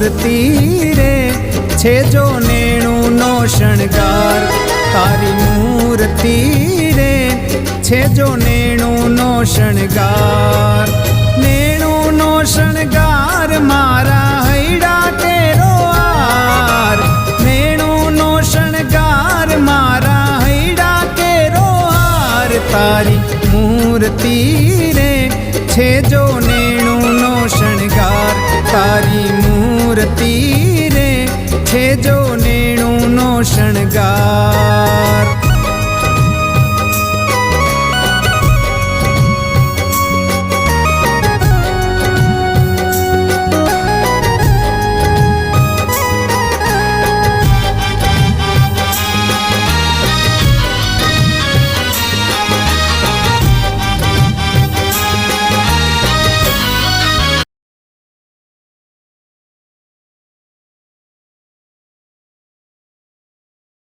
मूर्ति रे छे जो नेणुनो शणगार। तारी मूर्ति रे छे जो नेणुनो शणगार। नेणुनो शणगार मारा हैड़ा केरो हार। नेणुनो शणगार मारा हैड़ा केरो हार। तारी मूर्ति